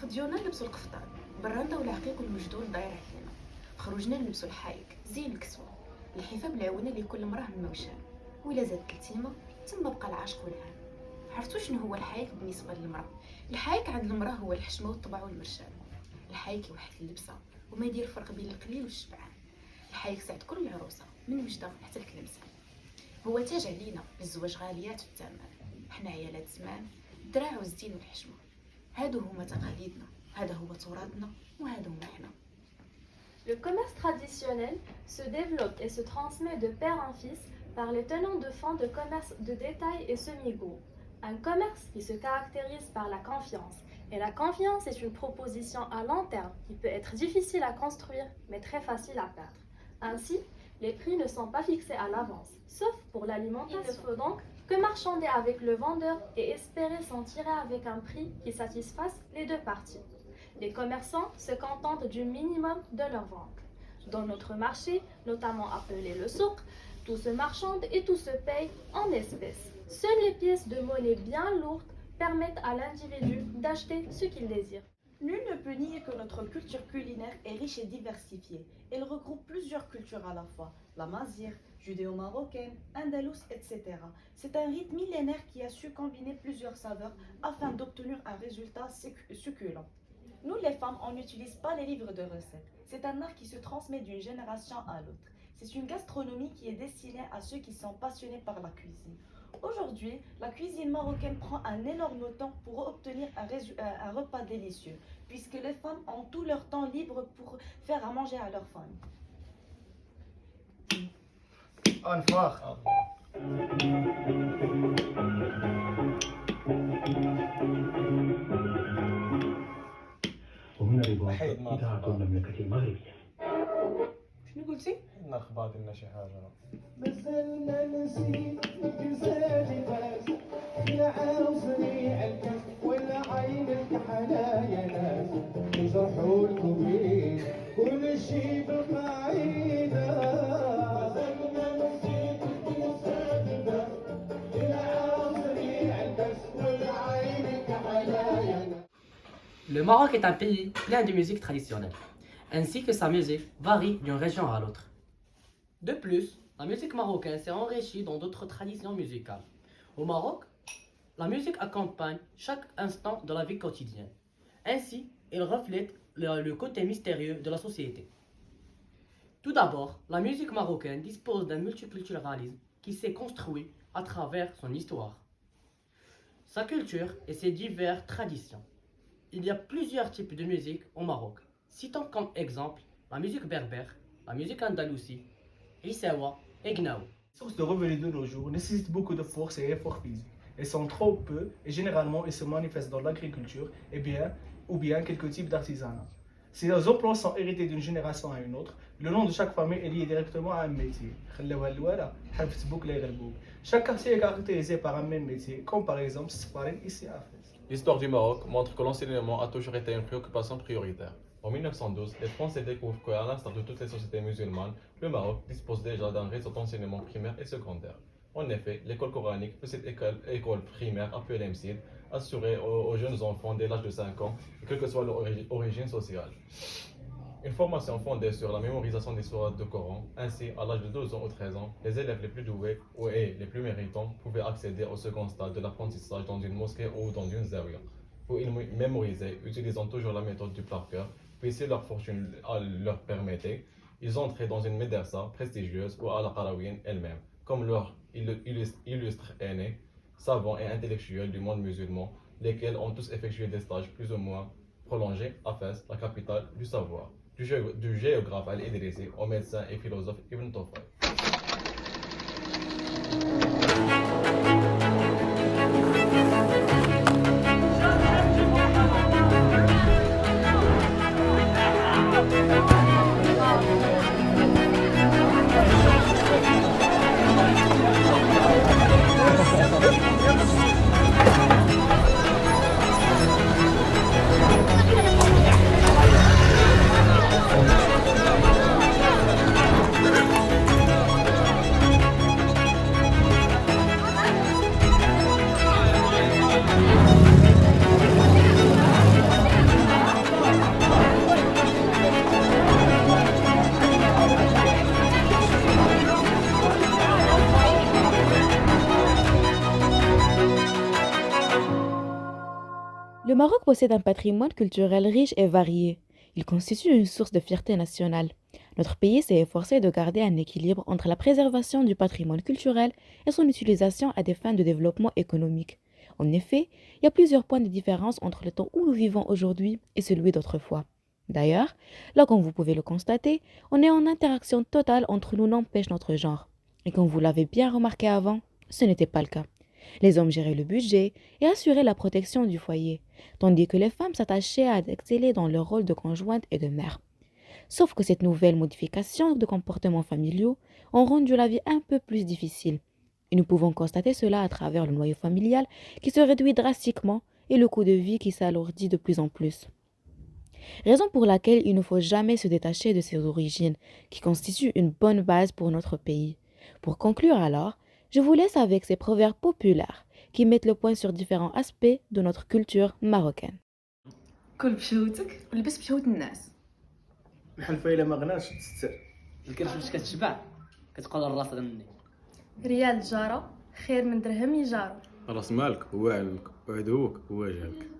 في ديورنا نلبسو القفطان، براندا والعقيق والمجدول داير علينا. في خروجنا نلبسو الحايك زين الكسوة، الحفا بالعونه اللي كل مراه موشان، وإلا زادت التيمة تما بقى العشق والهان. عرفتوا شنو هو الحايك بالنسبة للمرأة؟ الحايك عند المرأة هو الحشمة والطبع والمرشان. الحايك يوحد اللبسة وما يدير فرق بين القليل والشبعان. الحايك ساعد كل عروسة من وجدة حتى الكلمسان. هو تاج علينا للزواج غاليات في الثمن، حنا عيالات زمان الدراع والزين والحشمة. هادو هما تقاليدنا، هذا هو تراثنا، وهذا هما حنا. Le commerce traditionnel se développe et se transmet de père en fils par les tenants de fonds de commerce de détail et semi-gros. Un commerce qui se caractérise par la confiance. Et la confiance est une proposition à long terme qui peut être difficile à construire mais très facile à perdre. Ainsi, les prix ne sont pas fixés à l'avance, sauf pour l'alimentation. Il ne faut donc que marchander avec le vendeur et espérer s'en tirer avec un prix qui satisfasse les deux parties. Les commerçants se contentent du minimum de leur vente. Dans notre marché, notamment appelé le souk, tout se marchande et tout se paye en espèces. Seules les pièces de monnaie bien lourdes permettent à l'individu d'acheter ce qu'il désire. Nul ne peut nier que notre culture culinaire est riche et diversifiée. Elle regroupe plusieurs cultures à la fois, la mazir, judéo-marocaine, andalouse, etc. C'est un rite millénaire qui a su combiner plusieurs saveurs afin d'obtenir un résultat succulent. Nous les femmes, on n'utilise pas les livres de recettes. C'est un art qui se transmet d'une génération à l'autre. C'est une gastronomie qui est destinée à ceux qui sont passionnés par la cuisine. Aujourd'hui, la cuisine marocaine prend un énorme temps pour obtenir un repas délicieux, puisque les femmes ont tout leur temps libre pour faire à manger à leur famille. أنفاخ ومن الرباط إذاعة المملكة المغربية. شنو قلتي؟ نخبات لنا شي حاجة. بسلنا نسيت جزالي باس يا عاوز ريع الكاس ولا عينك حنايا ناس يجرحوا الكبير كل شي بالقاعدة. بسلنا نسيت جزالي باس يا عاوز ريع الكاس ولا عينك حنايا ناس. Le Maroc est un pays plein de musique traditionnelle, ainsi que sa musique varie d'une région à l'autre. De plus, la musique marocaine s'est enrichie dans d'autres traditions musicales. Au Maroc, la musique accompagne chaque instant de la vie quotidienne. Ainsi, elle reflète le côté mystérieux de la société. Tout d'abord, la musique marocaine dispose d'un multiculturalisme qui s'est construit à travers son histoire, sa culture et ses diverses traditions. Il y a plusieurs types de musique au Maroc. Citons comme exemple la musique berbère, la musique andalousie, Issawa et Gnawa. Les sources de revenus de nos jours nécessitent beaucoup de force et efforts physiques. Elles sont trop peu et généralement elles se manifestent dans l'agriculture ou bien quelques types d'artisanat. Si les emplois sont hérités d'une génération à une autre, le nom de chaque famille est lié directement à un métier. Chaque quartier est caractérisé par un même métier, comme par exemple Sfarin ici à Fès. L'histoire du Maroc montre que l'enseignement a toujours été une préoccupation prioritaire. En 1912, les Français découvrent qu'à l'instar de toutes les sociétés musulmanes, le Maroc dispose déjà d'un réseau d'enseignement primaire et secondaire. En effet, l'école coranique, petite école primaire appelée MSID, assurait aux jeunes enfants dès l'âge de 5 ans, quelle que soit leur origine sociale. Une formation fondée sur la mémorisation des sourates du Coran. Ainsi, à l'âge de 12 ans ou 13 ans, les élèves les plus doués et les plus méritants pouvaient accéder au second stade de l'apprentissage dans une mosquée ou dans une zawiya, où ils mémorisaient, utilisant toujours la méthode du par cœur, puis si leur fortune leur permettait, ils entraient dans une médersa prestigieuse ou à la Qarawiyyin elle-même, comme leur illustres aînés, savants et intellectuels du monde musulman, lesquels ont tous effectué des stages plus ou moins prolongés à Fès, la capitale du savoir, du géographe Al-Idrisi au médecin et philosophe Ibn Tufayl. Maroc possède un patrimoine culturel riche et varié. Il constitue une source de fierté nationale. Notre pays s'est efforcé de garder un équilibre entre la préservation du patrimoine culturel et son utilisation à des fins de développement économique. En effet, il y a plusieurs points de différence entre le temps où nous vivons aujourd'hui et celui d'autrefois. D'ailleurs, là comme vous pouvez le constater, on est en interaction totale entre nous n'empêche notre genre. Et comme vous l'avez bien remarqué avant, ce n'était pas le cas. Les hommes géraient le budget et assuraient la protection du foyer, tandis que les femmes s'attachaient à exceller dans leur rôle de conjointe et de mère. Sauf que cette nouvelle modification de comportements familiaux ont rendu la vie un peu plus difficile. Et nous pouvons constater cela à travers le noyau familial qui se réduit drastiquement et le coût de vie qui s'alourdit de plus en plus. Raison pour laquelle il ne faut jamais se détacher de ses origines, qui constituent une bonne base pour notre pays. Pour conclure alors, je vous laisse avec ces proverbes populaires qui mettent le point sur différents aspects de notre culture marocaine. كل بشهوتك ولبس بشهوة الناس. الحلفة إلا ما غناش تستر. الكرش باش كتشبع كتقول الراس غني. ريال جارة خير من درهم يجارو. راس مالك هو علمك وعدوك هو جهلك.